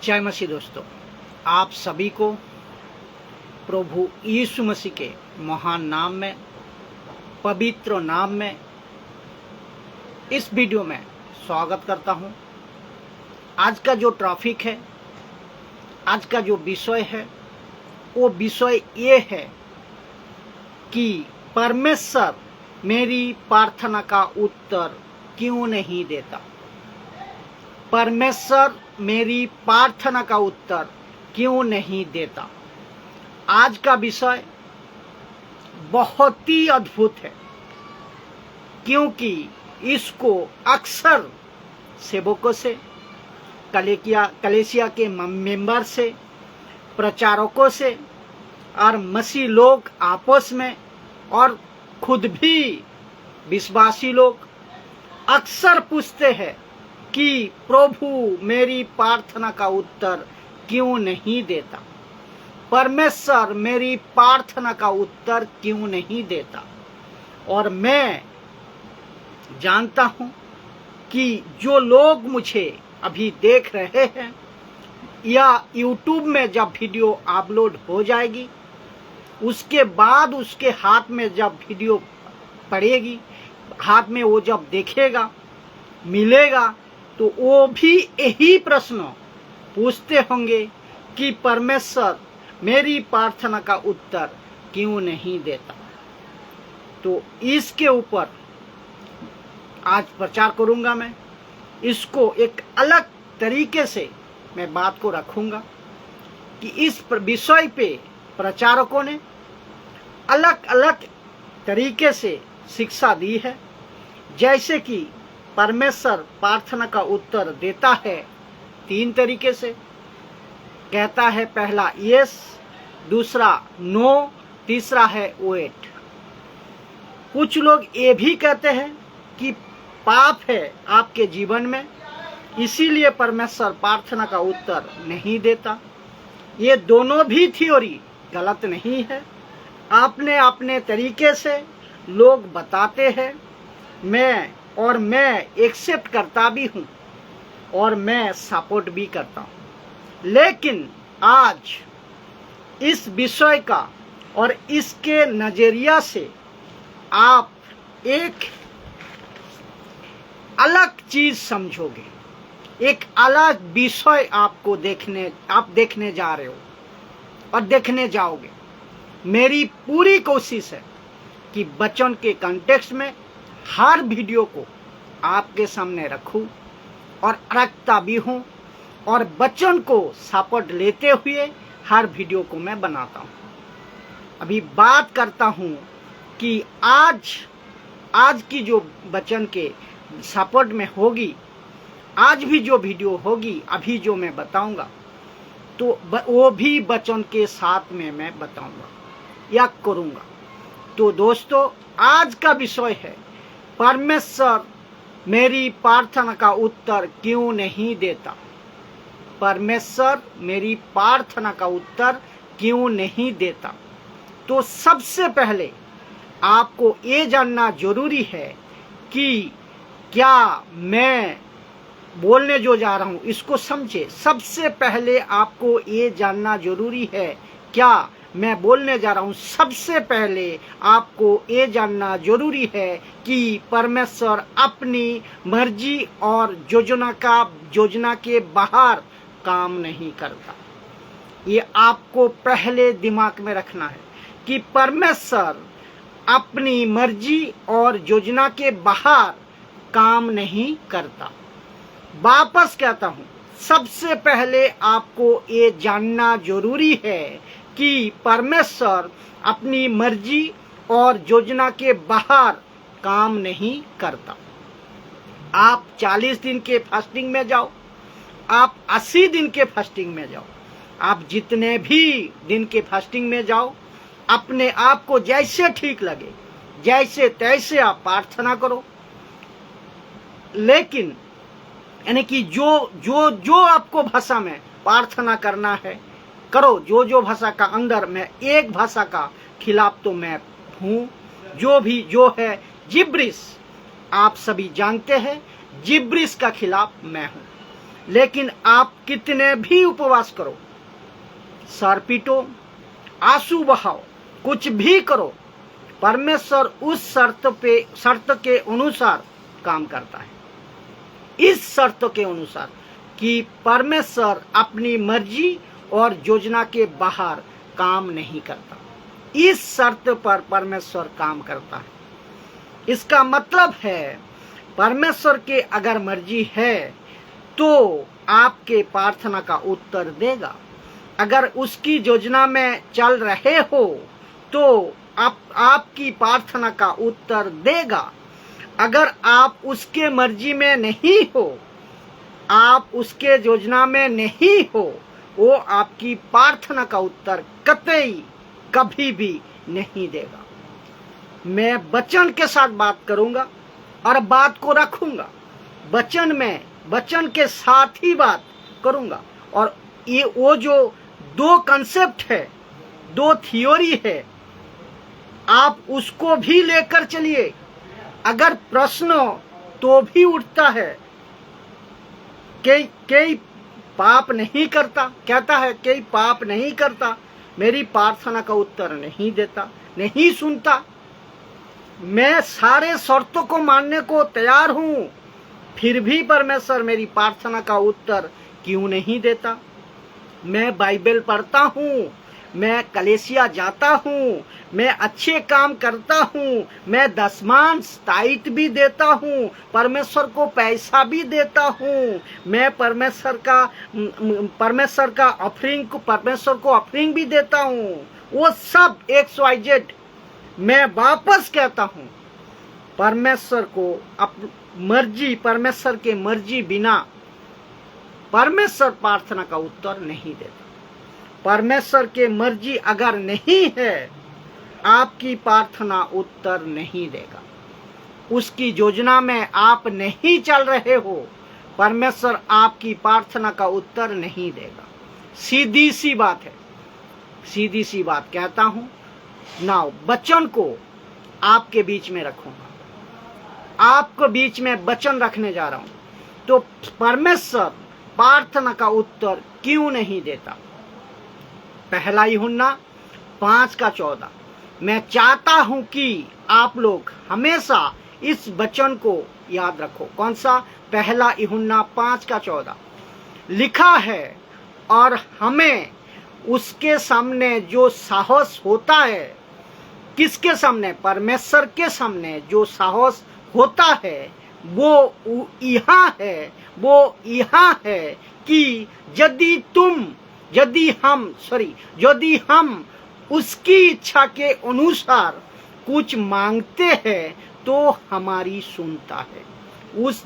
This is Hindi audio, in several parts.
जय मसीह दोस्तों, आप सभी को प्रभु यीशु मसीह के महान नाम में, पवित्र नाम में इस वीडियो में स्वागत करता हूं। आज का जो टॉपिक है, आज का जो विषय है, वो विषय ये है कि परमेश्वर मेरी प्रार्थना का उत्तर क्यों नहीं देता। परमेश्वर मेरी प्रार्थना का उत्तर क्यों नहीं देता। आज का विषय बहुत ही अद्भुत है, क्योंकि इसको अक्सर सेवकों से, कलीसिया के मेंबर से, प्रचारकों से और मसीह लोग आपस में और खुद भी विश्वासी लोग अक्सर पूछते हैं कि प्रभु मेरी प्रार्थना का उत्तर क्यों नहीं देता। परमेश्वर मेरी प्रार्थना का उत्तर क्यों नहीं देता। और मैं जानता हूं कि जो लोग मुझे अभी देख रहे हैं या YouTube में जब वीडियो अपलोड हो जाएगी, उसके बाद उसके हाथ में जब वीडियो पड़ेगी, हाथ में वो जब देखेगा, मिलेगा, तो वो भी यही प्रश्न पूछते होंगे कि परमेश्वर मेरी प्रार्थना का उत्तर क्यों नहीं देता। तो इसके ऊपर आज प्रचार करूंगा। मैं इसको एक अलग तरीके से मैं बात को रखूंगा कि इस विषय पे प्रचारकों ने अलग अलग तरीके से शिक्षा दी है। जैसे कि परमेश्वर प्रार्थना का उत्तर देता है 3 तरीके से। कहता है पहला यस, दूसरा नो, तीसरा है वेट। कुछ लोग ये भी कहते हैं कि पाप है आपके जीवन में, इसीलिए परमेश्वर प्रार्थना का उत्तर नहीं देता। ये दोनों भी थ्योरी गलत नहीं है। अपने अपने तरीके से लोग बताते हैं, मैं एक्सेप्ट करता भी हूं और मैं सपोर्ट भी करता हूं। लेकिन आज इस विषय का और इसके नजरिया से आप एक अलग चीज समझोगे, एक अलग विषय आप देखने जा रहे हो और देखने जाओगे। मेरी पूरी कोशिश है कि वचन के कॉन्टेक्स्ट में हर वीडियो को आपके सामने रखूं और रखता भी हूं, और वचन को सपोर्ट लेते हुए हर वीडियो को मैं बनाता हूं। अभी बात करता हूं कि आज की जो वचन के सपोर्ट में होगी, आज भी जो वीडियो होगी, अभी जो मैं बताऊंगा, तो वो भी वचन के साथ में मैं बताऊंगा या करूंगा। तो दोस्तों, आज का विषय है परमेश्वर मेरी प्रार्थना का उत्तर क्यों नहीं देता। परमेश्वर मेरी प्रार्थना का उत्तर क्यों नहीं देता। तो सबसे पहले आपको ये जानना जरूरी है कि क्या मैं बोलने जो जा रहा हूं इसको समझे। सबसे पहले आपको ये जानना जरूरी है, क्या मैं बोलने जा रहा हूं, सबसे पहले आपको ये जानना जरूरी है कि परमेश्वर अपनी मर्जी और योजना के बाहर काम नहीं करता। ये आपको पहले दिमाग में रखना है कि परमेश्वर अपनी मर्जी और योजना के बाहर काम नहीं करता। वापस कहता हूं, सबसे पहले आपको ये जानना जरूरी है कि परमेश्वर अपनी मर्जी और योजना के बाहर काम नहीं करता। आप 40 दिन के फास्टिंग में जाओ, आप 80 दिन के फास्टिंग में जाओ, आप जितने भी दिन के फास्टिंग में जाओ, अपने आप को जैसे ठीक लगे जैसे तैसे आप प्रार्थना करो। लेकिन यानी कि जो आपको भाषा में प्रार्थना करना है करो। जो भाषा का अंदर में एक भाषा का खिलाफ तो मैं हूं, जो है जिब्रिश, आप सभी जानते हैं जिब्रिश का खिलाफ मैं हूं। लेकिन आप कितने भी उपवास करो, सर पीटो, आंसू बहाओ, कुछ भी करो, परमेश्वर उस शर्त के अनुसार काम करता है। इस शर्त के अनुसार कि परमेश्वर अपनी मर्जी और योजना के बाहर काम नहीं करता, इस शर्त पर परमेश्वर काम करता है। इसका मतलब है परमेश्वर के अगर मर्जी है तो आपके प्रार्थना का उत्तर देगा। अगर उसकी योजना में चल रहे हो तो आपकी प्रार्थना का उत्तर देगा। अगर आप उसके मर्जी में नहीं हो, आप उसके योजना में नहीं हो, वो आपकी प्रार्थना का उत्तर कतई कभी भी नहीं देगा। मैं वचन के साथ बात करूंगा और बात को रखूंगा, वचन के साथ ही बात करूंगा। और ये वो जो दो कंसेप्ट है, दो थियोरी है, आप उसको भी लेकर चलिए। अगर प्रश्न तो भी उठता है कि पाप नहीं करता, कहता है कि पाप नहीं करता, मेरी प्रार्थना का उत्तर नहीं देता, नहीं सुनता, मैं सारे शर्तों को मानने को तैयार हूं, फिर भी परमेश्वर मेरी प्रार्थना का उत्तर क्यों नहीं देता? मैं बाइबल पढ़ता हूं, मैं कलेसिया जाता हूं, मैं अच्छे काम करता हूं, मैं दशमांश टाइट भी देता हूं, परमेश्वर को पैसा भी देता हूं, मैं परमेश्वर को ऑफरिंग भी देता हूं, वो सब XYZ। मैं वापस कहता हूं, परमेश्वर के मर्जी बिना परमेश्वर प्रार्थना का उत्तर नहीं देता। परमेश्वर के मर्जी अगर नहीं है, आपकी प्रार्थना उत्तर नहीं देगा। उसकी योजना में आप नहीं चल रहे हो, परमेश्वर आपकी प्रार्थना का उत्तर नहीं देगा। सीधी सी बात है, सीधी सी बात कहता हूं ना। वचन को आपके बीच में रखूंगा, आपको बीच में वचन रखने जा रहा हूं। तो परमेश्वर प्रार्थना का उत्तर क्यों नहीं देता? पहला यूहन्ना 5:14। मैं चाहता हूं कि आप लोग हमेशा इस वचन को याद रखो। कौन सा? पहला यूहन्ना 5:14 लिखा है, और हमें उसके सामने जो साहस होता है, किसके सामने? परमेश्वर के सामने जो साहस होता है वो यहाँ है कि यदि हम उसकी इच्छा के अनुसार कुछ मांगते हैं तो हमारी सुनता है।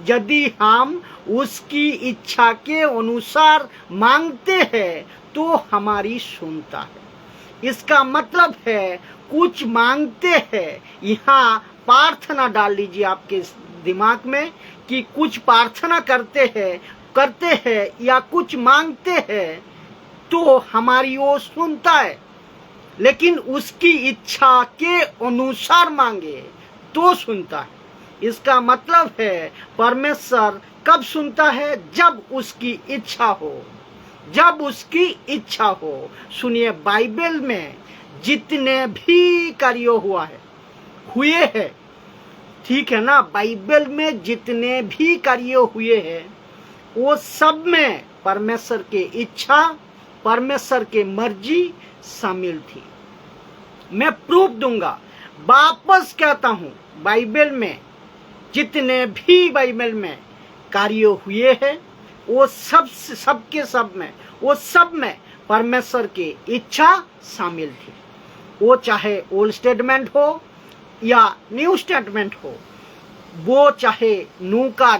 यदि हम उसकी इच्छा के अनुसार मांगते हैं तो हमारी सुनता है। इसका मतलब है कुछ मांगते हैं। यहाँ प्रार्थना डाल लीजिए आपके दिमाग में कि कुछ प्रार्थना करते हैं या कुछ मांगते हैं तो हमारी वो सुनता है। लेकिन उसकी इच्छा के अनुसार मांगे तो सुनता है। इसका मतलब है परमेश्वर कब सुनता है? जब उसकी इच्छा हो, जब उसकी इच्छा हो। सुनिए, बाइबल में जितने भी कार्य हुए हैं, ठीक है ना, बाइबल में जितने भी कार्य हुए हैं वो सब में परमेश्वर की इच्छा, परमेश्वर की मर्जी शामिल थी। मैं प्रूफ दूंगा, वापस कहता हूं, बाइबल में जितने भी बाइबल में कार्य हुए हैं वो सब में परमेश्वर की इच्छा शामिल थी। वो चाहे ओल्ड स्टेटमेंट हो या न्यू स्टेटमेंट हो, वो चाहे नूह का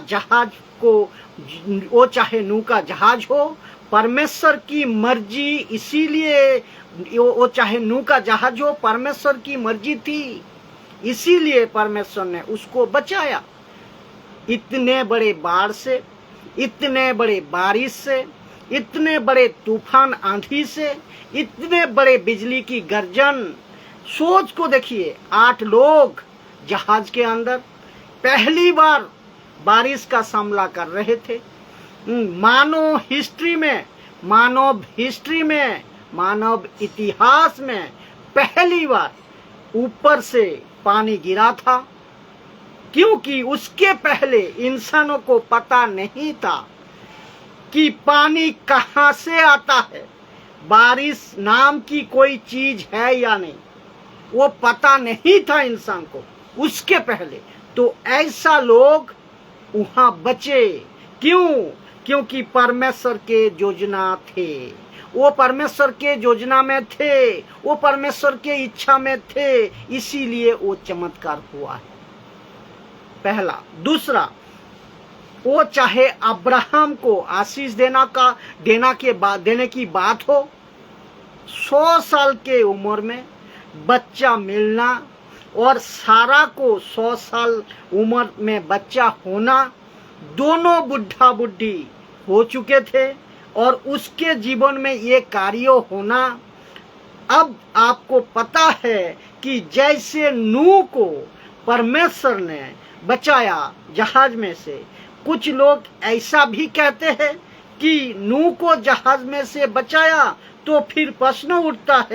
जहाज हो, परमेश्वर की मर्जी, इसीलिए वो चाहे नूह का जहाज हो, परमेश्वर की मर्जी थी, इसीलिए परमेश्वर ने उसको बचाया। इतने बड़े बाढ़ से, इतने बड़े बारिश से, इतने बड़े तूफान आंधी से, इतने बड़े बिजली की गर्जन, सोच को देखिए। 8 लोग जहाज के अंदर पहली बार बारिश का सामना कर रहे थे। मानव हिस्ट्री में, मानव इतिहास में पहली बार ऊपर से पानी गिरा था, क्योंकि उसके पहले इंसानों को पता नहीं था कि पानी कहाँ से आता है, बारिश नाम की कोई चीज है या नहीं, वो पता नहीं था इंसान को उसके पहले। तो ऐसा लोग वहां बचे, क्यों? क्योंकि परमेश्वर के योजना थे, वो परमेश्वर के योजना में थे, वो परमेश्वर के इच्छा में थे, इसीलिए वो चमत्कार हुआ है, पहला। दूसरा, वो चाहे अब्राहम को आशीष देने की बात हो, 100 साल के उम्र में बच्चा मिलना और सारा को 100 साल उम्र में बच्चा होना, दोनों बुढ़ा बुढ़ी हो चुके थे और उसके जीवन में ये कार्य होना। अब आपको पता है कि जैसे नूह को परमेश्वर ने बचाया जहाज में से, कुछ लोग ऐसा भी कहते हैं कि नूह को जहाज में से बचाया, तो फिर प्रश्न उठता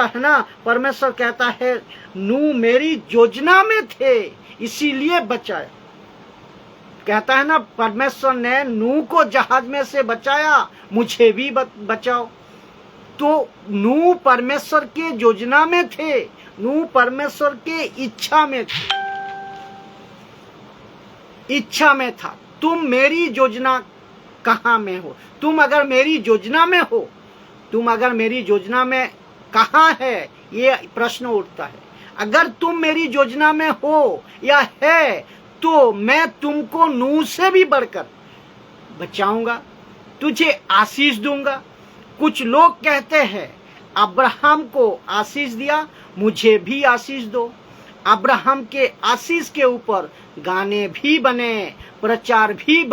है ना, परमेश्वर कहता है नूह मेरी योजना में थे इसीलिए बचाया। कहता है ना, परमेश्वर ने नूह को जहाज में से बचाया, मुझे भी बचाओ। तो नूह परमेश्वर के योजना में थे, नूह परमेश्वर के इच्छा में था। तुम मेरी योजना कहाँ में हो? तुम अगर मेरी योजना में हो, तुम अगर मेरी योजना में कहाँ है, ये प्रश्न उठता है। अगर तुम मेरी योजना में हो या है, तो मैं तुमको नूह से भी बढ़कर बचाऊंगा, तुझे आशीष दूंगा। कुछ लोग कहते हैं अब्राहम को आशीष दिया, मुझे भी आशीष दो। अब्राहम के आशीष के ऊपर गाने भी बने, प्रचार भी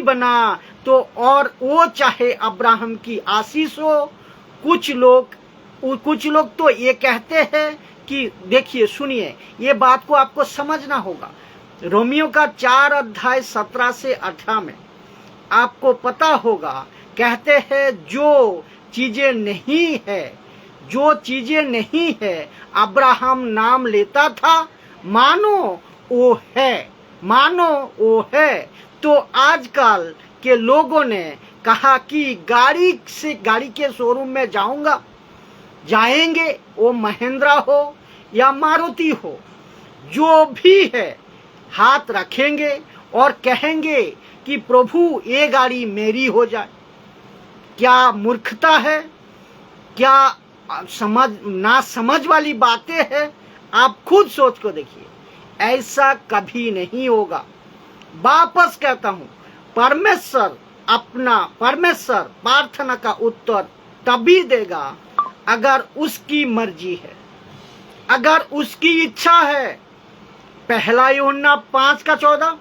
बना। तो और वो चाहे अब्राहम की आशीष हो, कुछ लोग तो ये कहते हैं कि देखिए, सुनिए, ये बात को आपको समझना होगा। रोमियो का 4 अध्याय 17 से 18 में आपको पता होगा, कहते हैं जो चीजें नहीं है अब्राहम नाम लेता था, मानो वो है। तो आजकल के लोगों ने कहा कि गाड़ी के शोरूम में जाएंगे, वो महिंद्रा हो या मारुति हो, जो भी है, हाथ रखेंगे और कहेंगे कि प्रभु ये गाड़ी मेरी हो जाए। क्या मूर्खता है, क्या ना समझ वाली बातें हैं? आप खुद सोच को देखिए, ऐसा कभी नहीं होगा। वापस कहता हूं, परमेश्वर प्रार्थना का उत्तर तभी देगा अगर उसकी मर्जी है, अगर उसकी इच्छा है। पहला यूहन्ना 5:14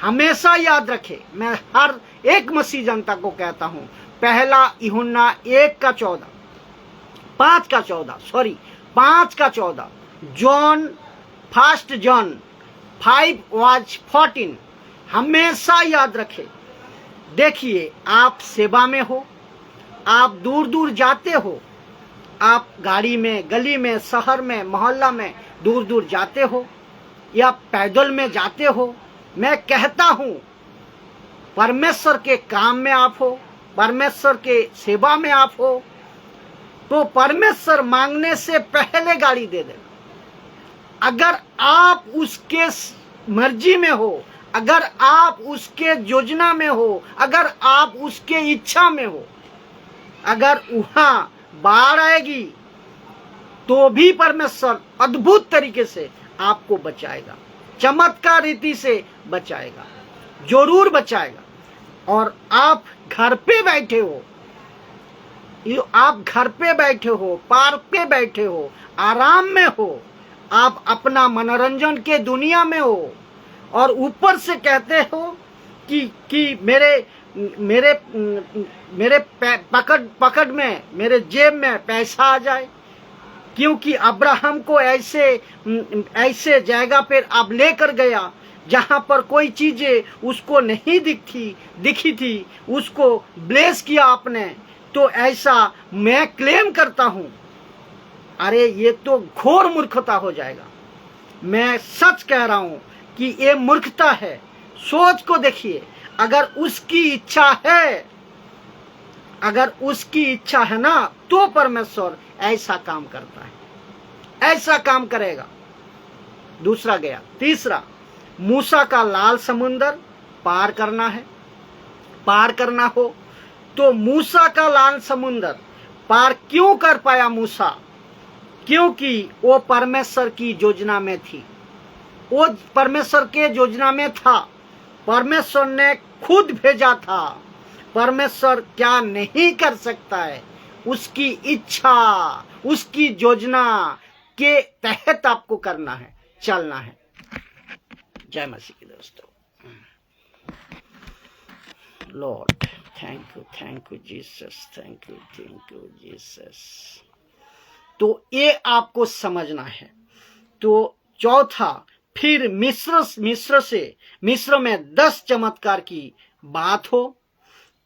हमेशा याद रखे, मैं हर एक मसीह जनता को कहता हूं, पहला यूहन्ना 5:14 जॉन 5:14 हमेशा याद रखे। देखिए, आप सेवा में हो, आप दूर दूर जाते हो, आप गाड़ी में, गली में, शहर में, मोहल्ला में दूर दूर जाते हो या पैदल में जाते हो, मैं कहता हूं परमेश्वर के काम में आप हो, परमेश्वर के सेवा में आप हो, तो परमेश्वर मांगने से पहले गाड़ी दे देगा। अगर आप उसके मर्जी में हो, अगर आप उसके योजना में हो, अगर आप उसके इच्छा में हो, अगर वहां बाढ़ आएगी तो भी परमेश्वर अद्भुत तरीके से आपको बचाएगा, चमत्कार रीति से बचाएगा, जरूर बचाएगा। और आप घर पे बैठे हो, पार्क पे बैठे हो, आराम में हो, आप अपना मनोरंजन के दुनिया में हो, और ऊपर से कहते हो कि मेरे पकड़ में, मेरे जेब में पैसा आ जाए, क्योंकि अब्राहम को ऐसे जगह पर आप लेकर गया जहां पर कोई चीजें उसको नहीं दिखी थी उसको ब्लेस किया आपने, तो ऐसा मैं क्लेम करता हूं, अरे ये तो घोर मूर्खता हो जाएगा। मैं सच कह रहा हूं कि ये मूर्खता है। सोच को देखिए, अगर उसकी इच्छा है, अगर उसकी इच्छा है ना, तो परमेश्वर ऐसा काम करता है, ऐसा काम करेगा। दूसरा गया। तीसरा, मूसा का लाल समुंदर पार करना है, पार करना हो तो मूसा का लाल समुंदर पार क्यों कर पाया मूसा? क्योंकि वो परमेश्वर की योजना में थी, वो परमेश्वर के योजना में था, परमेश्वर ने खुद भेजा था। परमेश्वर क्या नहीं कर सकता है, उसकी इच्छा, उसकी योजना के तहत आपको करना है, चलना है। जय मसीह की दोस्तों। Lord thank you Jesus, thank you Jesus. तो ये आपको समझना है। तो चौथा, फिर मिस्र में 10 चमत्कार की बात हो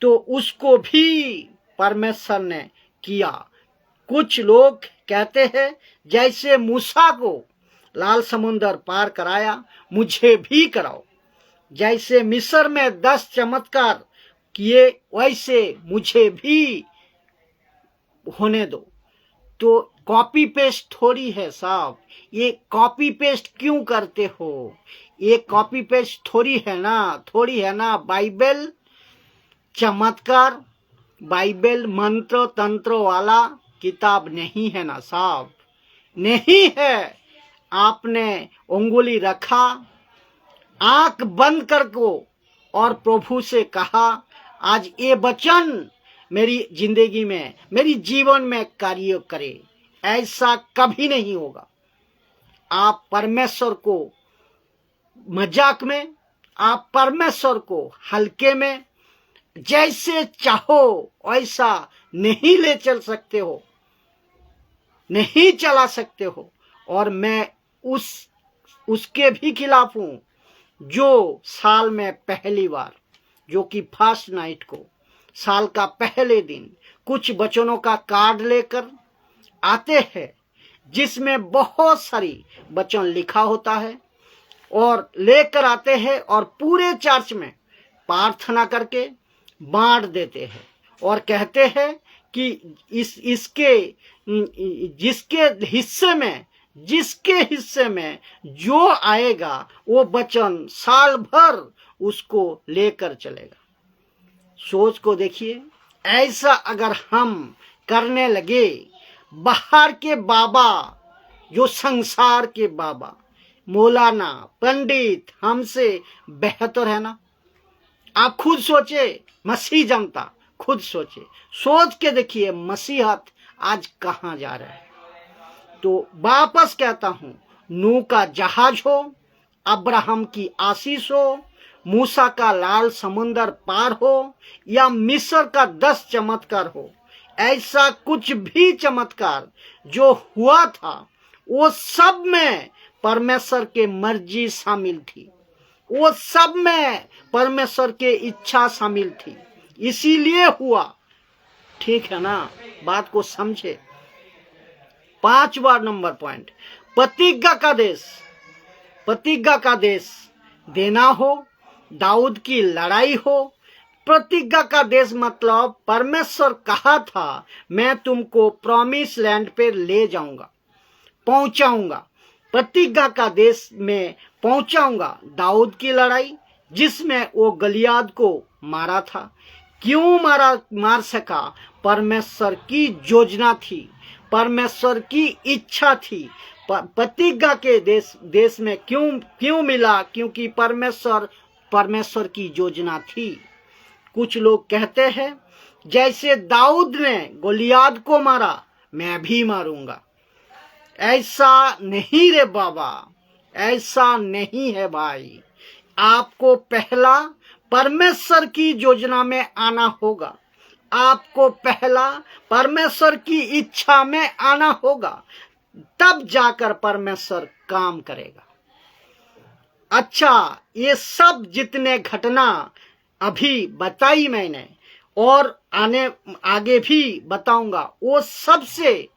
तो उसको भी परमेश्वर ने किया। कुछ लोग कहते हैं जैसे मूसा को लाल समुंदर पार कराया, मुझे भी कराओ। जैसे मिस्र में 10 चमत्कार किए वैसे मुझे भी होने दो। तो कॉपी पेस्ट थोड़ी है साहब, ये कॉपी पेस्ट क्यों करते हो? ये कॉपी पेस्ट थोड़ी है ना। बाइबल चमत्कार, बाइबल मंत्र तंत्र वाला किताब नहीं है ना साहब, नहीं है। आपने उंगली रखा, आंख बंद कर को और प्रभु से कहा, आज ये वचन मेरी जिंदगी में, मेरी जीवन में कार्य करे। ऐसा कभी नहीं होगा। आप परमेश्वर को मजाक में, आप परमेश्वर को हल्के में, जैसे चाहो वैसा नहीं ले चल सकते हो, नहीं चला सकते हो। और मैं उसके भी खिलाफ हूं जो साल में पहली बार, जो कि फर्स्ट नाइट को, साल का पहले दिन कुछ वचनों का कार्ड लेकर आते हैं जिसमें बहुत सारी वचन लिखा होता है, और लेकर आते हैं और पूरे चर्च में प्रार्थना करके बांट देते हैं और कहते हैं कि जिसके हिस्से में जो आएगा वो वचन साल भर उसको लेकर चलेगा। सोच को देखिए, ऐसा अगर हम करने लगे, बाहर के बाबा, जो संसार के बाबा, मौलाना, पंडित हमसे बेहतर है ना? आप खुद सोचे, मसीह जनता खुद सोचे, सोच के देखिए मसीहत आज कहां जा रहा है। तो वापस कहता हूं, नूह का जहाज हो, अब्राहम की आशीष हो, मूसा का लाल समुंदर पार हो, या मिस्र का 10 चमत्कार हो, ऐसा कुछ भी चमत्कार जो हुआ था वो सब में परमेश्वर के मर्जी शामिल थी, वो सब में परमेश्वर के इच्छा शामिल थी, इसीलिए हुआ। ठीक है ना? बात को समझे। 5वां नंबर पॉइंट, प्रतिज्ञा का देश देना हो, दाऊद की लड़ाई हो। प्रतिज्ञा का देश मतलब परमेश्वर कहा था मैं तुमको प्रॉमिस लैंड पे ले जाऊंगा, पहुंचाऊंगा, प्रतिज्ञा का देश में पहुंचाऊंगा। दाऊद की लड़ाई जिसमें वो गलियाद को मारा था, क्यों मार सका? परमेश्वर की योजना थी, परमेश्वर की इच्छा थी। प्रतिज्ञा के देश में क्यों मिला? क्योंकि परमेश्वर की योजना थी। कुछ लोग कहते हैं जैसे दाऊद ने गोलियाद को मारा, मैं भी मारूंगा। ऐसा नहीं रे बाबा, ऐसा नहीं है भाई। आपको पहला परमेश्वर की योजना में आना होगा, आपको पहला परमेश्वर की इच्छा में आना होगा, तब जाकर परमेश्वर काम करेगा। अच्छा, ये सब जितने घटना अभी बताई मैंने और आगे भी बताऊंगा, वो सबसे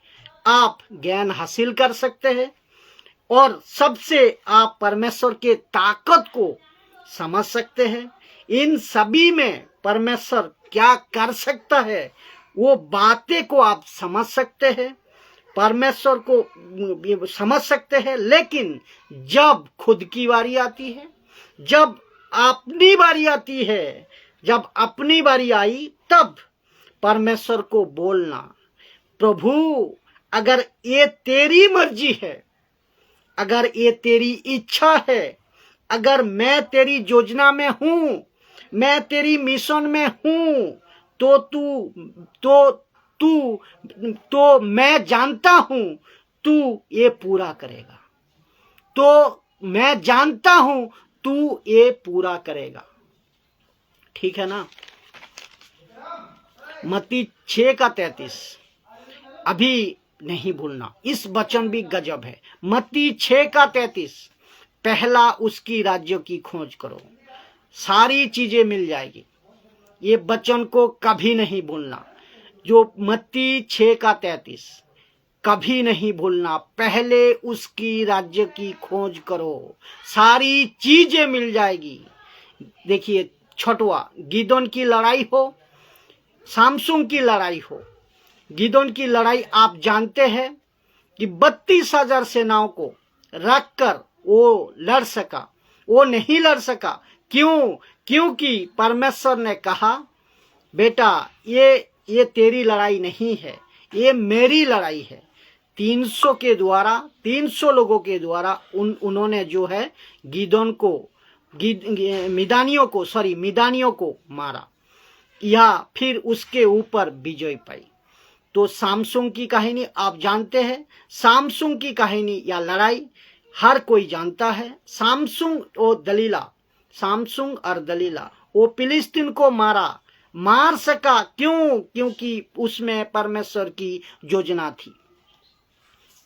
आप ज्ञान हासिल कर सकते हैं और सबसे आप परमेश्वर के ताकत को समझ सकते हैं। इन सभी में परमेश्वर क्या कर सकता है वो बातें को आप समझ सकते हैं, परमेश्वर को समझ सकते हैं। लेकिन जब खुद की बारी आती है, जब अपनी बारी आती है, जब अपनी बारी आई, तब परमेश्वर को बोलना, प्रभु अगर ये तेरी मर्जी है, अगर ये तेरी इच्छा है, अगर मैं तेरी योजना में हूं, मैं तेरी मिशन में हूं, तो तू मैं जानता हूं तू ये पूरा करेगा, तो मैं जानता हूं तू ये पूरा करेगा। ठीक है ना। मत्ती 6:33 अभी नहीं भूलना, इस वचन भी गजब है। मत्ती 6:33 पहला उसकी राज्य की खोज करो, सारी चीजें मिल जाएगी। ये वचन को कभी नहीं भूलना, जो मत्ती 6:33 कभी नहीं भूलना। पहले उसकी राज्य की खोज करो, सारी चीजें मिल जाएगी। देखिए, छठवा, गिदोन की लड़ाई हो, सामसून की लड़ाई हो। गिदोन की लड़ाई आप जानते हैं कि 32,000 सेनाओं को रखकर वो लड़ सका, वो नहीं लड़ सका। क्यों? क्योंकि परमेश्वर ने कहा, बेटा ये तेरी लड़ाई नहीं है, ये मेरी लड़ाई है। 300 लोगों के द्वारा उन्होंने जो है गिदोन को मिदानियों को मारा या फिर उसके ऊपर विजय पाई। तो सामसून की कहानी आप जानते हैं। सामसून की कहानी या लड़ाई हर कोई जानता है। सामसून और दलीला वो फिलिस्तीन को मार सका। क्यों? क्योंकि उसमें परमेश्वर की योजना थी।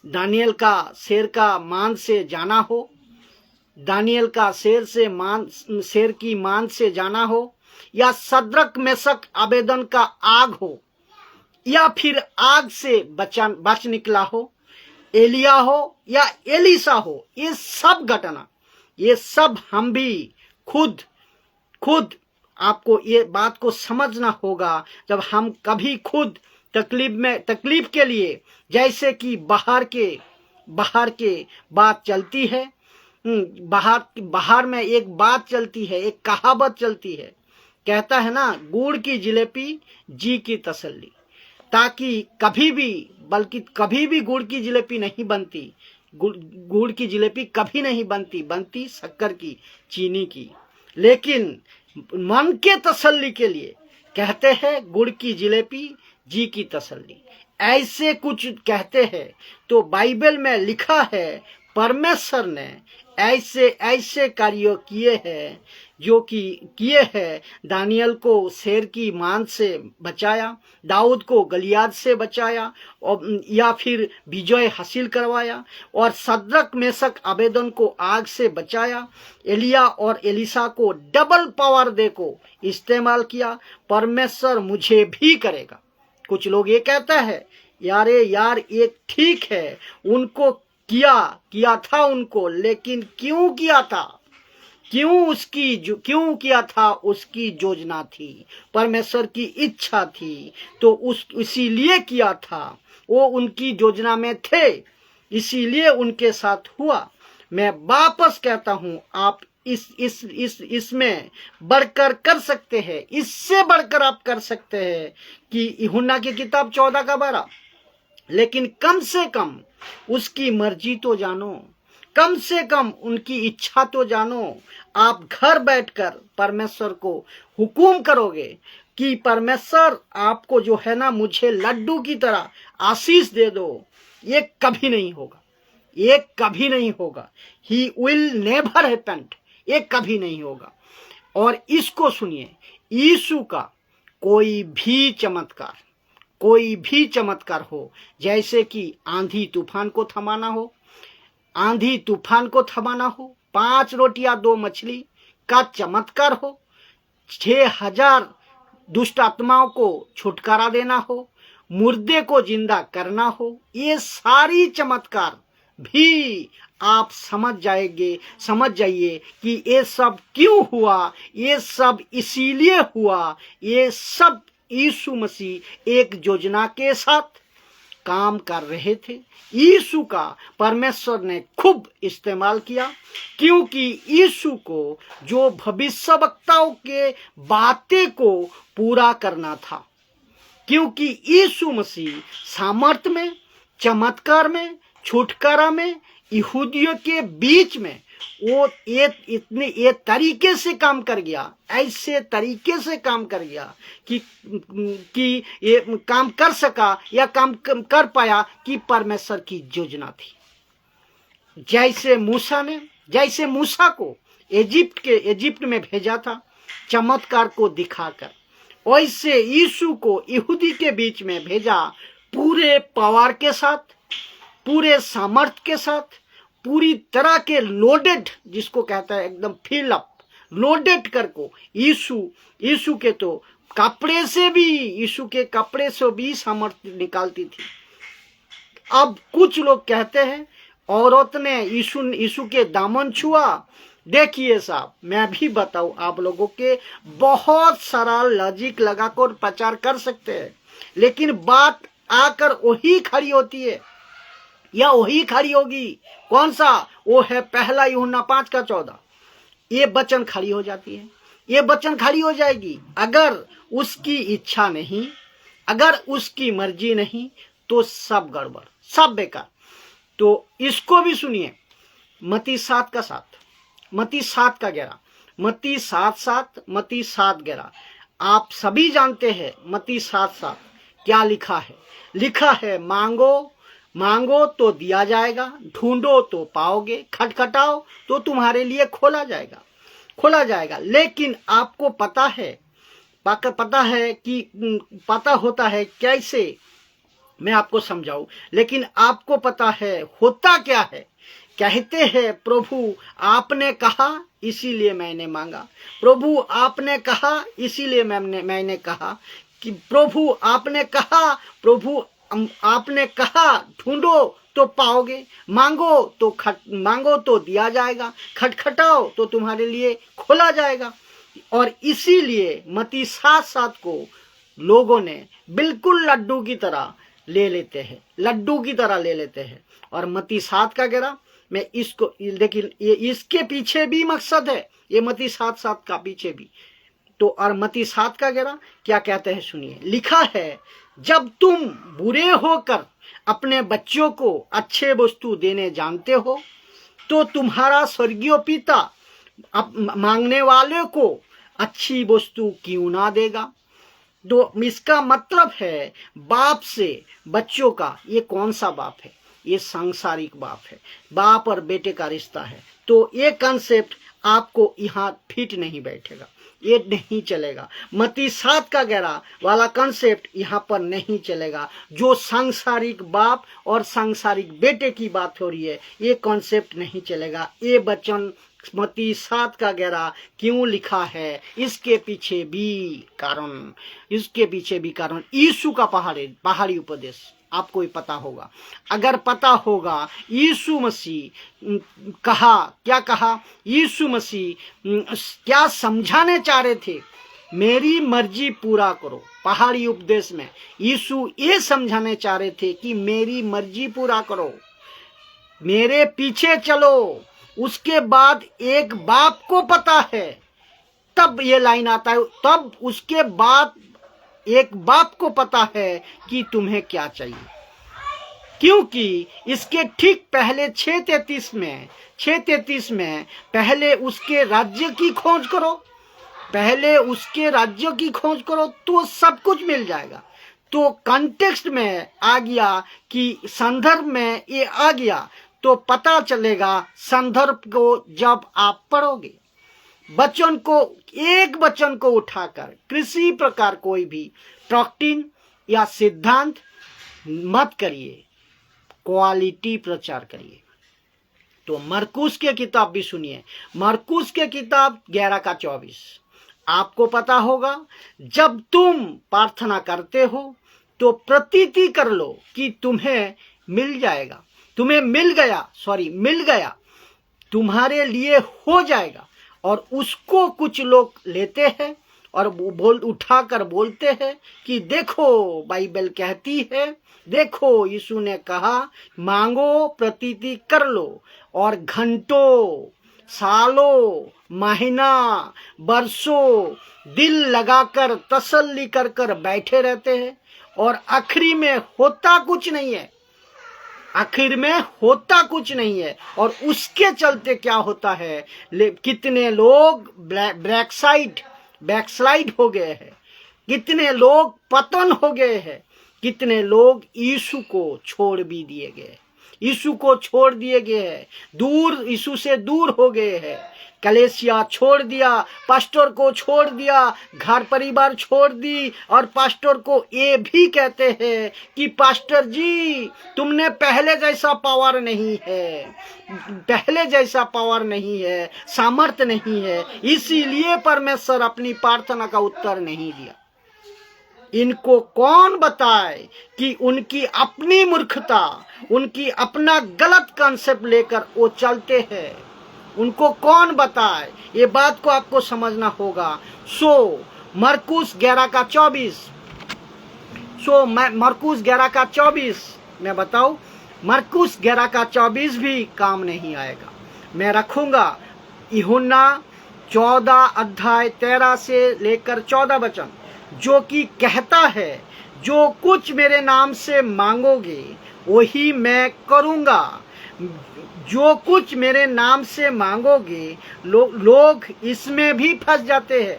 दानियल का शेर का मान से जाना हो, दानियल का शेर की मान से जाना हो, या सद्रक मेशक आबेदन का आग हो, या फिर आग से बच निकला हो, एलिया हो या एलिसा हो, ये सब घटना, ये सब हम भी खुद आपको ये बात को समझना होगा। जब हम कभी खुद तकलीफ के लिए, जैसे कि बाहर के बात चलती है, बाहर में एक बात चलती है, एक कहावत चलती है, कहता है ना, गुड़ की जिलेबी जी की तसल्ली। ताकि कभी भी गुड़ की जिलेबी नहीं बनती, गुड़ की जिलेबी कभी नहीं बनती शक्कर की, चीनी की। लेकिन मन के तसल्ली के लिए कहते हैं गुड़ की जिलेबी जी की तसल्ली, ऐसे कुछ कहते हैं। तो बाइबल में लिखा है परमेश्वर ने ऐसे कार्य किए हैं, जो कि किए हैं। दानियल को शेर की मान से बचाया, दाऊद को गलियाद से बचाया और या फिर विजय हासिल करवाया, और सद्रक मेशक आबेदन को आग से बचाया। एलिया और एलिसा को डबल पावर दे को इस्तेमाल किया। परमेश्वर मुझे भी करेगा। कुछ लोग ये कहता है, यार ये ठीक है, उनको किया था उनको, लेकिन क्यों किया था? क्यों किया था? उसकी योजना थी, परमेश्वर की इच्छा थी, तो इसीलिए किया था। वो उनकी योजना में थे, इसीलिए उनके साथ हुआ। मैं वापस कहता हूं, आप इसमें बढ़कर कर सकते हैं, इससे बढ़कर आप कर सकते हैं कि यूहन्ना की किताब 14:12। लेकिन कम से कम उसकी मर्जी तो जानो, कम से कम उनकी इच्छा तो जानो। आप घर बैठकर परमेश्वर को हुकुम करोगे कि परमेश्वर आपको जो है ना, मुझे लड्डू की तरह आशीष दे दो, ये कभी नहीं होगा, ये कभी नहीं होगा। ही विल नेवर हैपन, ये कभी नहीं होगा। और इसको सुनिए, यीशु का कोई भी चमत्कार हो, जैसे कि आंधी तूफान को थमाना हो, 5 रोटियां 2 मछली का चमत्कार हो, 6000 दुष्ट आत्माओं को छुटकारा देना हो, मुर्दे को जिंदा करना हो, ये सारी चमत्कार भी आप समझ जाइए कि ये सब क्यों हुआ, ये सब इसीलिए हुआ। ये सब यीशु मसीह एक योजना के साथ काम कर रहे थे। यीशु का परमेश्वर ने खूब इस्तेमाल किया, क्योंकि यीशु को जो भविष्यवक्ताओं के बातें को पूरा करना था, क्योंकि यीशु मसीह सामर्थ में, चमत्कार में, छुटकारा में, यहूदियों के बीच में वो ये तरीके से काम कर गया, ऐसे तरीके से काम कर गया कि ये काम कर सका या काम कर पाया कि परमेश्वर की योजना थी। जैसे मूसा को इजिप्ट में भेजा था चमत्कार को दिखाकर, वैसे यीशु को यहूदी के बीच में भेजा पूरे पावर के साथ, पूरे सामर्थ के साथ, पूरी तरह के लोडेड, जिसको कहता है एकदम फिल अप, लोडेड कर को यीशु के तो यीशु के कपड़े से भी सामर्थ निकालती थी। अब कुछ लोग कहते हैं औरत ने यीशु के दामन छुआ। देखिए साहब, मैं भी बताऊं आप लोगों के, बहुत सारा लॉजिक लगाकर प्रचार कर सकते हैं, लेकिन बात आकर वही खड़ी होती है या वही खड़ी होगी। कौन सा? वो है 1 यूहन्ना 5:14। ये वचन खड़ी हो जाती है, ये वचन खड़ी हो जाएगी। अगर उसकी इच्छा नहीं, अगर उसकी मर्जी नहीं, तो सब गड़बड़, सब बेकार। तो इसको भी सुनिए, मत्ती 7:7, मत्ती 7:11, मत्ती 7:7, मत्ती 7:11। आप सभी जानते हैं मत्ती 7:7 क्या लिखा है। लिखा है, मांगो तो दिया जाएगा, ढूंढो तो पाओगे, खटखटाओ तो तुम्हारे लिए खोला जाएगा। लेकिन आपको पता होता है कैसे, मैं आपको समझाऊं, लेकिन आपको पता है होता क्या है। कहते हैं, प्रभु आपने कहा इसीलिए मैंने मांगा, प्रभु आपने कहा इसीलिए मैंने कहा, कि प्रभु आपने कहा ढूंढो तो पाओगे, मांगो तो दिया जाएगा, खटखटाओ तो तुम्हारे लिए खोला जाएगा। और इसीलिए मत्ती 7:7 को लोगों ने बिल्कुल लड्डू की तरह ले लेते हैं। और मत्ती 7:11 में इसको, लेकिन ये इसके पीछे भी मकसद है, ये मत्ती 7:7 का पीछे भी तो। और मत्ती 7:11 क्या कहते हैं सुनिए। लिखा है, जब तुम बुरे होकर अपने बच्चों को अच्छे वस्तु देने जानते हो, तो तुम्हारा स्वर्गीय पिता मांगने वाले को अच्छी वस्तु क्यों ना देगा। तो इसका मतलब है बाप से बच्चों का, ये कौन सा बाप है? ये सांसारिक बाप है, बाप और बेटे का रिश्ता है। तो ये कॉन्सेप्ट आपको यहाँ फिट नहीं बैठेगा, ये नहीं चलेगा। मत्ती 7:11 वाला कॉन्सेप्ट यहाँ पर नहीं चलेगा। जो सांसारिक बाप और सांसारिक बेटे की बात हो रही है, ये कॉन्सेप्ट नहीं चलेगा। ये वचन मत्ती 7:11 क्यों लिखा है, इसके पीछे भी कारण यीशु का पहाड़ी उपदेश आपको ही पता होगा। अगर पता होगा यीशु मसीह क्या कहा, यीशु मसीह क्या समझाने चाह रहे थे, मेरी मर्जी पूरा करो। पहाड़ी उपदेश में यीशु ये समझाने चाह रहे थे कि मेरी मर्जी पूरा करो, मेरे पीछे चलो। उसके बाद एक बाप को पता है, तब ये लाइन आता है, तब उसके बाद एक बाप को पता है कि तुम्हें क्या चाहिए। क्योंकि इसके ठीक पहले 6:33 में पहले उसके राज्य की खोज करो, तो सब कुछ मिल जाएगा। तो कॉन्टेक्स्ट में आ गया कि संदर्भ में ये आ गया, तो पता चलेगा संदर्भ को जब आप पढ़ोगे। एक वचन को उठाकर किसी प्रकार कोई भी डॉक्ट्रिन या सिद्धांत मत करिए, क्वालिटी प्रचार करिए। तो मरकुस के किताब भी सुनिए, मरकुस के किताब 11 का 24। आपको पता होगा, जब तुम प्रार्थना करते हो तो प्रतीति कर लो कि तुम्हें मिल जाएगा, तुम्हें मिल गया, तुम्हारे लिए हो जाएगा। और उसको कुछ लोग लेते हैं और उठाकर बोलते हैं कि देखो बाइबल कहती है, देखो यीशु ने कहा मांगो प्रतीति कर लो, और घंटों, सालों, महीना, बरसों दिल लगाकर तसल्ली कर कर बैठे रहते हैं, और आखिरी में होता कुछ नहीं है, आखिर में होता कुछ नहीं है। और उसके चलते क्या होता है, कितने लोग बैकस्लाइड हो गए हैं, कितने लोग पतन हो गए हैं, कितने लोग यीशु को छोड़ भी दिए गए, यीशु को छोड़ दिए गए हैं, दूर, यीशु से दूर हो गए हैं। कलेसिया छोड़ दिया, पास्टर को छोड़ दिया, घर परिवार छोड़ दी, और पास्टर को ये भी कहते हैं कि पास्टर जी तुमने पहले जैसा पावर नहीं है, पहले जैसा पावर नहीं है, सामर्थ्य नहीं है, इसीलिए परमेश्वर अपनी प्रार्थना का उत्तर नहीं दिया। इनको कौन बताए कि उनकी अपनी मूर्खता, उनकी अपना गलत कॉन्सेप्ट लेकर वो चलते हैं, उनको कौन बताए, ये बात को आपको समझना होगा। मरकुस 11 का 24, मरकुस 11 का 24 मैं बताऊं, मरकुस 11 का 24 भी काम नहीं आएगा। मैं रखूंगा यूहन्ना 14 अध्याय 13 से लेकर 14 वचन, जो कि कहता है जो कुछ मेरे नाम से मांगोगे वही मैं करूंगा। जो कुछ मेरे नाम से मांगोगे, लोग इसमें भी फंस जाते हैं।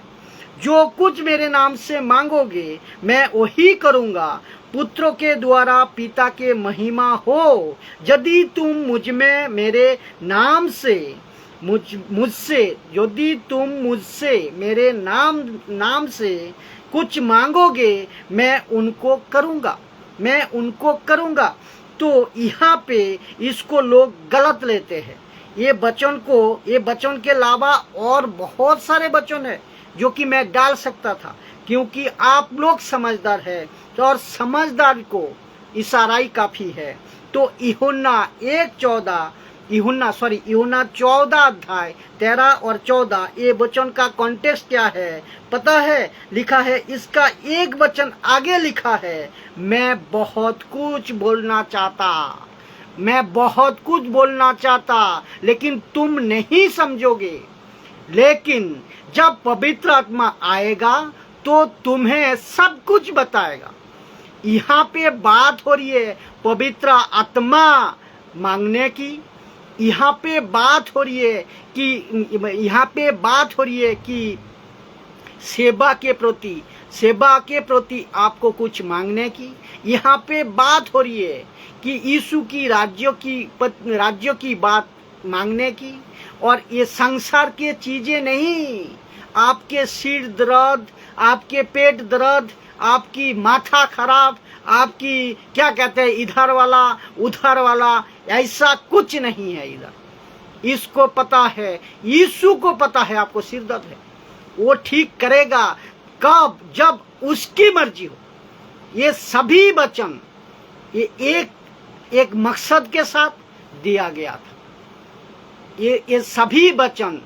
जो कुछ मेरे नाम से मांगोगे मैं वही करूंगा, पुत्रों के द्वारा पिता के महिमा हो। यदि तुम मुझ में मेरे नाम से मुझसे यदि तुम मुझसे मेरे नाम से कुछ मांगोगे मैं उनको करूंगा। तो यहाँ पे इसको लोग गलत लेते हैं। ये वचन के अलावा और बहुत सारे वचन है जो कि मैं डाल सकता था, क्योंकि आप लोग समझदार है, तो और समझदार को इशारा ही काफी है। तो यूहन्ना 14 अध्याय 13 और 14 ये वचन का कॉन्टेक्स्ट क्या है पता है? लिखा है, इसका एक वचन आगे लिखा है, मैं बहुत कुछ बोलना चाहता लेकिन तुम नहीं समझोगे, लेकिन जब पवित्र आत्मा आएगा तो तुम्हें सब कुछ बताएगा। यहाँ पे बात हो रही है पवित्र आत्मा मांगने की। यहाँ पे बात हो रही है कि सेवा के प्रति आपको कुछ मांगने की। यहाँ पे बात हो रही है कि यीशु की राज्यों की बात मांगने की। और ये संसार के चीजें नहीं, आपके सिर दर्द, आपके पेट दर्द, आपकी माथा खराब, आपकी क्या कहते हैं इधर वाला उधर वाला, ऐसा कुछ नहीं है इधर। इसको पता है, यीशु को पता है आपको सिर दर्द है, वो ठीक करेगा कब? जब उसकी मर्जी हो। ये सभी वचन ये एक मकसद के साथ दिया गया था। ये सभी वचन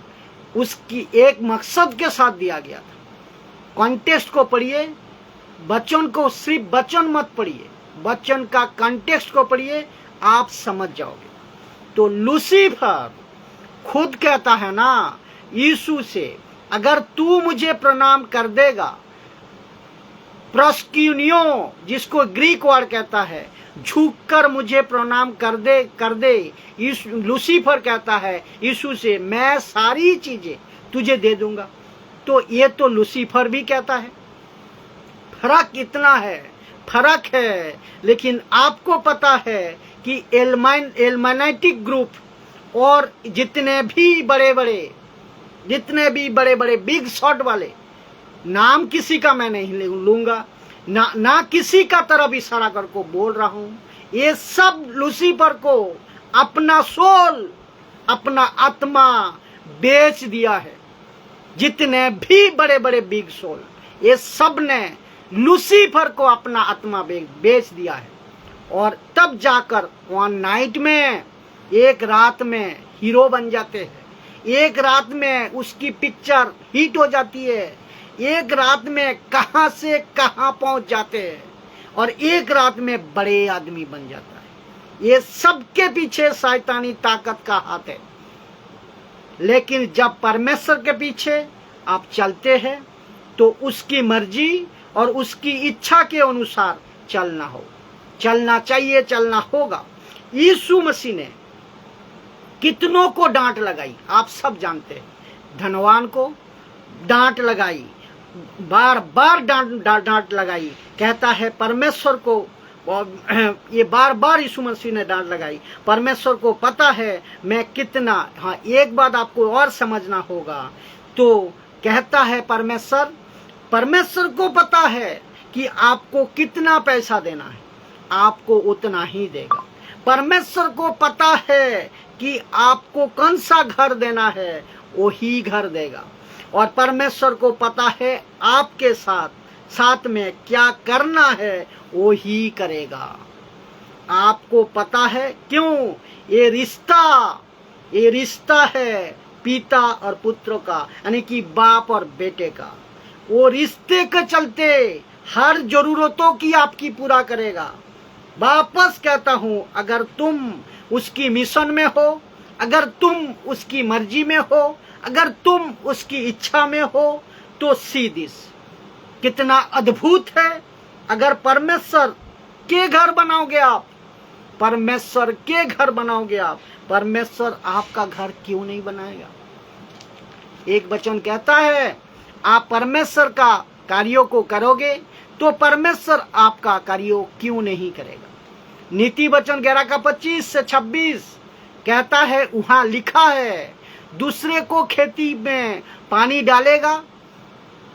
उसकी एक मकसद के साथ दिया गया था। कॉन्टेक्स्ट को पढ़िए, वचन को सिर्फ वचन मत पढ़िए, वचन का कॉन्टेक्स्ट को पढ़िए, आप समझ जाओगे। तो लूसीफर खुद कहता है ना यीशु से, अगर तू मुझे प्रणाम कर देगा, प्रस्क्यूनियो जिसको ग्रीक वर्ड कहता है, झुककर मुझे प्रणाम कर दे। लूसीफर कहता है यीशु से, मैं सारी चीजें तुझे दे दूंगा। तो ये तो लूसीफर भी कहता है। फर्क है, लेकिन आपको पता है कि एल्मेनाइटिक ग्रुप और जितने भी बड़े बड़े बिग शॉट वाले, नाम किसी का मैं नहीं लूंगा, ना किसी का तरफ इशारा कर को बोल रहा हूं, ये सब लूसीफर को अपना सोल अपना आत्मा बेच दिया है। जितने भी बड़े बड़े बिग सोल, ये सब ने लूसीफर को अपना आत्मा बेच दिया है। और तब जाकर वन नाइट में, एक रात में हीरो बन जाते हैं। एक रात में उसकी पिक्चर हिट हो जाती है। एक रात में कहां से कहां पहुंच जाते हैं और एक रात में बड़े आदमी बन जाता है। ये सबके पीछे शैतानी ताकत का हाथ है। लेकिन जब परमेश्वर के पीछे आप चलते हैं तो उसकी मर्जी और उसकी इच्छा के अनुसार चलना चाहिए, चलना होगा। यीशु मसीह ने कितनों को डांट लगाई, आप सब जानते हैं। धनवान को डांट लगाई, बार बार डांट लगाई। कहता है परमेश्वर को, ये बार बार यीशु मसीह ने डांट लगाई। परमेश्वर को पता है मैं कितना, हाँ एक बात आपको और समझना होगा। तो कहता है परमेश्वर को पता है कि आपको कितना पैसा देना है, आपको उतना ही देगा। परमेश्वर को पता है कि आपको कौन सा घर देना है, वही घर देगा। और परमेश्वर को पता है आपके साथ में क्या करना है, वो ही करेगा। आपको पता है क्यों? ये रिश्ता है पिता और पुत्र का, यानी कि बाप और बेटे का। वो रिश्ते के चलते हर जरूरतों की आपकी पूरा करेगा। वापस कहता हूं, अगर तुम उसकी मिशन में हो, अगर तुम उसकी मर्जी में हो, अगर तुम उसकी इच्छा में हो, तो सीधी कितना अद्भुत है। अगर परमेश्वर के घर बनाओगे आप, परमेश्वर के घर बनाओगे आप, परमेश्वर आपका घर क्यों नहीं बनाएगा? एक वचन कहता है आप परमेश्वर का कार्यों को करोगे तो परमेश्वर आपका कार्यों क्यों नहीं करेगा। नीति वचन 11 का 25 से 26 कहता है, वहां लिखा है दूसरे को खेती में पानी डालेगा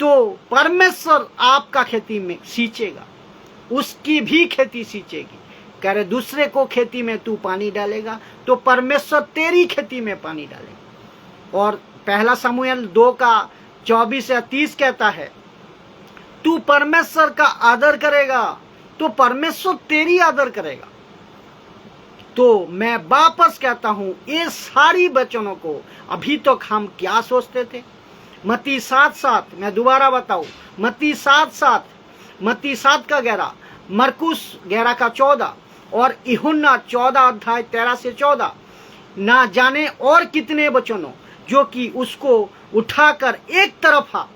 तो परमेश्वर आपका खेती में सींचेगा, उसकी भी खेती सींचेगी। कह रहे दूसरे को खेती में तू पानी डालेगा तो परमेश्वर तेरी खेती में पानी डालेगा। और पहला शमूएल 2 का 24 या 30 कहता है तू परमेश्वर का आदर करेगा तो परमेश्वर तेरी आदर करेगा। तो मैं वापस कहता हूं, ये सारी वचनों को अभी तक हम क्या सोचते थे? मत्ती 7:7, मैं दोबारा बताऊं, मत्ती 7:7, मत्ती 7 का 11, मरकुस 11 का 14 और यूहन्ना 14 अध्याय 13 से 14, ना जाने और कितने वचनों जो कि उसको उठाकर एक तरफा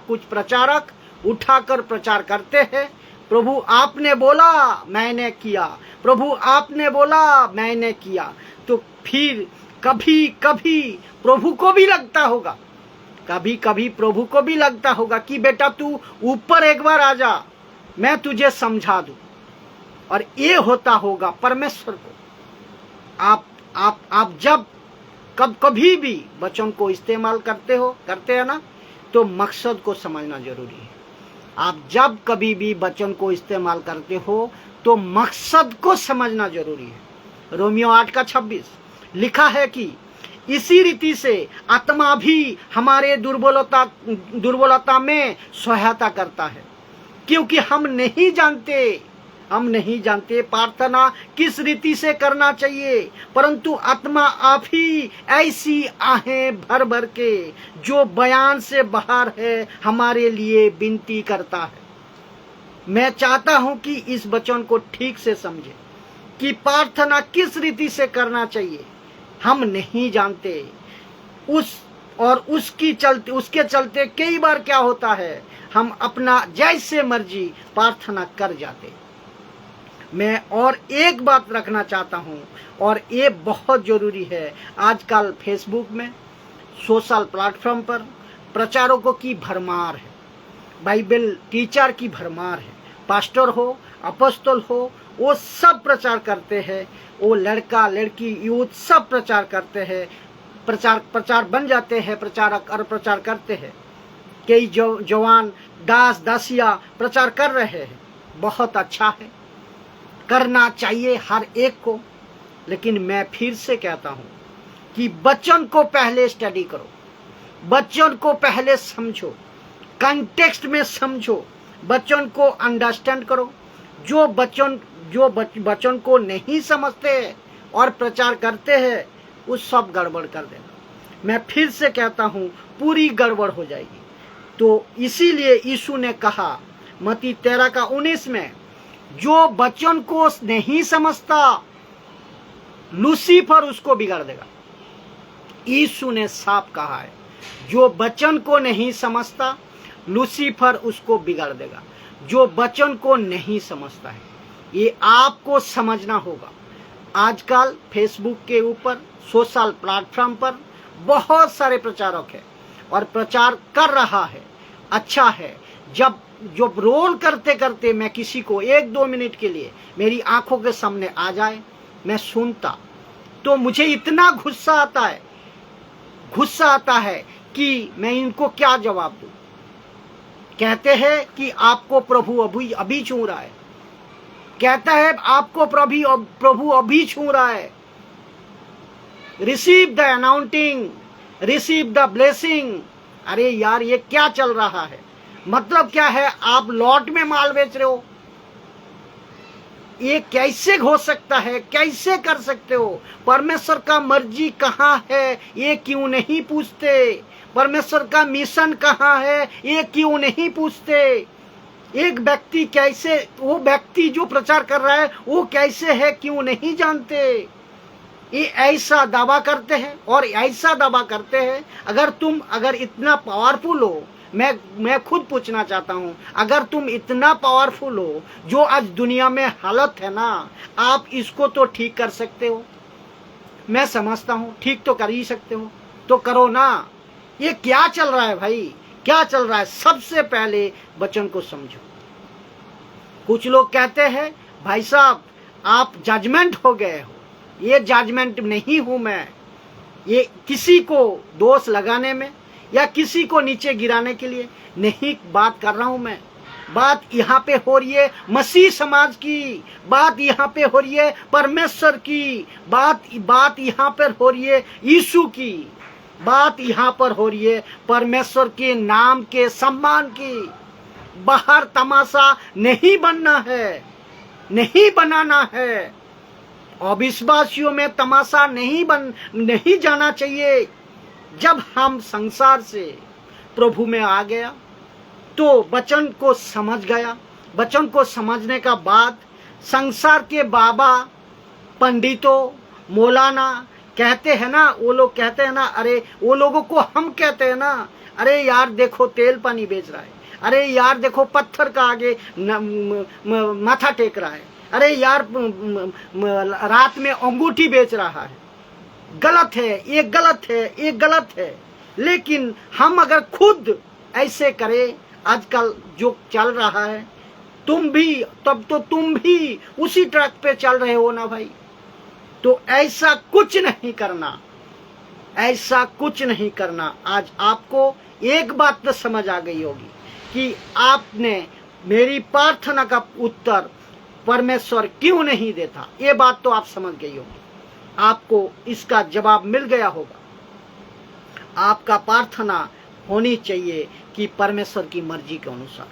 कुछ प्रचारक उठाकर प्रचार करते हैं। प्रभु आपने बोला मैंने किया, प्रभु आपने बोला मैंने किया। तो फिर कभी कभी प्रभु को भी लगता होगा, कभी कभी प्रभु को भी लगता होगा कि बेटा तू ऊपर एक बार आ जा, मैं तुझे समझा दूं। और ये होता होगा परमेश्वर को। आप जब कभी भी वचन को इस्तेमाल करते हैं ना, तो मकसद को समझना जरूरी है। आप जब कभी भी वचन को इस्तेमाल करते हो तो मकसद को समझना जरूरी है। रोमियो 8 का 26 लिखा है कि इसी रीति से आत्मा भी हमारे दुर्बलता में सहायता करता है, क्योंकि हम नहीं जानते प्रार्थना किस रीति से करना चाहिए, परंतु आत्मा आप ही ऐसी आहें भर भर के जो बयान से बाहर है हमारे लिए विनती करता है। मैं चाहता हूं कि इस वचन को ठीक से समझे कि प्रार्थना किस रीति से करना चाहिए हम नहीं जानते। उसके चलते कई बार क्या होता है, हम अपना जैसे मर्जी प्रार्थना कर जाते। मैं और एक बात रखना चाहता हूं, और ये बहुत जरूरी है। आजकल फेसबुक में, सोशल प्लेटफॉर्म पर प्रचारकों की भरमार है, बाइबल टीचर की भरमार है। पास्टर हो, अपोस्तल हो, वो सब प्रचार करते हैं। वो लड़का लड़की यूथ सब प्रचार करते हैं, प्रचार बन जाते हैं, प्रचारक और प्रचार करते हैं। कई जवान दास दासिया प्रचार कर रहे हैं। बहुत अच्छा है, करना चाहिए हर एक को। लेकिन मैं फिर से कहता हूं कि वचन को पहले स्टडी करो, वचन को पहले समझो, कंटेक्स्ट में समझो, वचन को अंडरस्टैंड करो। जो वचन को नहीं समझते हैं और प्रचार करते हैं, वो सब गड़बड़ कर देना। मैं फिर से कहता हूं, पूरी गड़बड़ हो जाएगी। तो इसीलिए यीशु ने कहा मत्ती 13:19 में, जो वचन को नहीं समझता लूसीफर उसको बिगाड़ देगा। यीशु ने साफ कहा है, जो वचन को नहीं समझता लूसीफर उसको बिगाड़ देगा। जो वचन को नहीं समझता है, ये आपको समझना होगा। आजकल फेसबुक के ऊपर, सोशल प्लेटफॉर्म पर बहुत सारे प्रचारक हैं और प्रचार कर रहा है, अच्छा है। जब रोल करते करते मैं किसी को 1-2 मिनट के लिए मेरी आंखों के सामने आ जाए, मैं सुनता, तो मुझे इतना गुस्सा आता है कि मैं इनको क्या जवाब दूं। कहते हैं कि आपको प्रभु अभी छू रहा है, कहता है आपको प्रभु अभी छू रहा है। Receive the अनाउंटिंग, receive the blessing. अरे यार, ये क्या चल रहा है? मतलब क्या है? आप लॉट में माल बेच रहे हो। ये कैसे हो सकता है? कैसे कर सकते हो? परमेश्वर का मर्जी कहाँ है, ये क्यों नहीं पूछते? परमेश्वर का मिशन कहाँ है, ये क्यों नहीं पूछते? एक व्यक्ति कैसे, वो व्यक्ति जो प्रचार कर रहा है वो कैसे है, क्यों नहीं जानते? ये ऐसा दावा करते हैं और ऐसा दावा करते हैं। अगर इतना पावरफुल हो, मैं खुद पूछना चाहता हूं, अगर तुम इतना पावरफुल हो, जो आज दुनिया में हालत है ना, आप इसको तो ठीक कर सकते हो। मैं समझता हूं ठीक तो कर ही सकते हो, तो करो ना। ये क्या चल रहा है भाई, क्या चल रहा है? सबसे पहले वचन को समझो। कुछ लोग कहते हैं भाई साहब आप जजमेंट हो गए हो। ये जजमेंट नहीं हूं मैं। ये किसी को दोष लगाने में या किसी को नीचे गिराने के लिए नहीं बात कर रहा हूं मैं। बात यहाँ पे हो रही है मसीह समाज की, बात यहाँ पे हो रही है परमेश्वर की, बात यहाँ पर हो रही है यीशु की, बात यहाँ पर हो रही है परमेश्वर के नाम के सम्मान की। बाहर तमाशा नहीं बनना है, नहीं बनाना है। अविश्वासियों में तमाशा नहीं जाना चाहिए। जब हम संसार से प्रभु में आ गया तो वचन को समझ गया। वचन को समझने का बाद संसार के बाबा, पंडितों, मौलाना कहते हैं ना, वो लोग कहते हैं ना, अरे वो लोगों को हम कहते हैं ना, अरे यार देखो तेल पानी बेच रहा है, अरे यार देखो पत्थर का आगे माथा टेक रहा है, अरे यार रात में अंगूठी बेच रहा है। गलत है, ये गलत है, ये गलत है। लेकिन हम अगर खुद ऐसे करें, आजकल जो चल रहा है, तुम भी, तब तो तुम भी उसी ट्रैक पे चल रहे हो ना भाई। तो ऐसा कुछ नहीं करना, ऐसा कुछ नहीं करना। आज आपको एक बात तो समझ आ गई होगी कि आपने मेरी प्रार्थना का उत्तर परमेश्वर क्यों नहीं देता। ये बात तो आप समझ गई होगी, आपको इसका जवाब मिल गया होगा। आपका प्रार्थना होनी चाहिए कि परमेश्वर की मर्जी के अनुसार।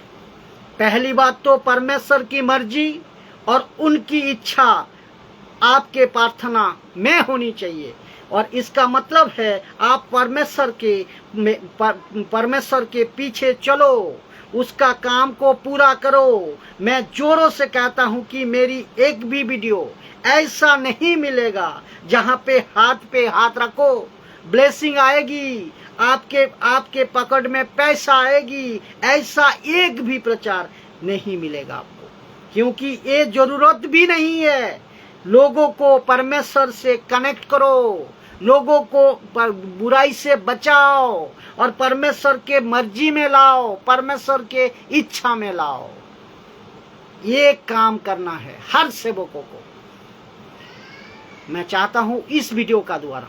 पहली बात तो परमेश्वर की मर्जी और उनकी इच्छा आपके प्रार्थना में होनी चाहिए। और इसका मतलब है आप परमेश्वर के पीछे चलो, उसका काम को पूरा करो। मैं जोरों से कहता हूं कि मेरी एक भी वीडियो ऐसा नहीं मिलेगा जहां पे हाथ रखो ब्लेसिंग आएगी, आपके पकड़ में पैसा आएगी, ऐसा एक भी प्रचार नहीं मिलेगा आपको। क्योंकि ये जरूरत भी नहीं है। लोगों को परमेश्वर से कनेक्ट करो, लोगों को बुराई से बचाओ और परमेश्वर के मर्जी में लाओ, परमेश्वर के इच्छा में लाओ। ये काम करना है हर सेवकों को। मैं चाहता हूं इस वीडियो का द्वारा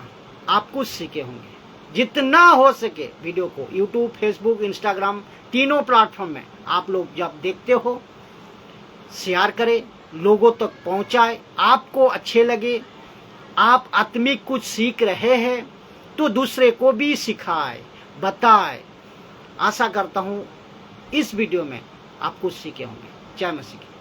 आप कुछ सीखे होंगे। जितना हो सके वीडियो को यूट्यूब, फेसबुक, इंस्टाग्राम, तीनों प्लेटफॉर्म में आप लोग जब देखते हो शेयर करें, लोगों तक पहुंचाए, आपको अच्छे लगे आप आत्मिक कुछ सीख रहे हैं तो दूसरे को भी सिखाए, बताए। आशा करता हूँ इस वीडियो में आप कुछ सीखे होंगे। जय मसीह की।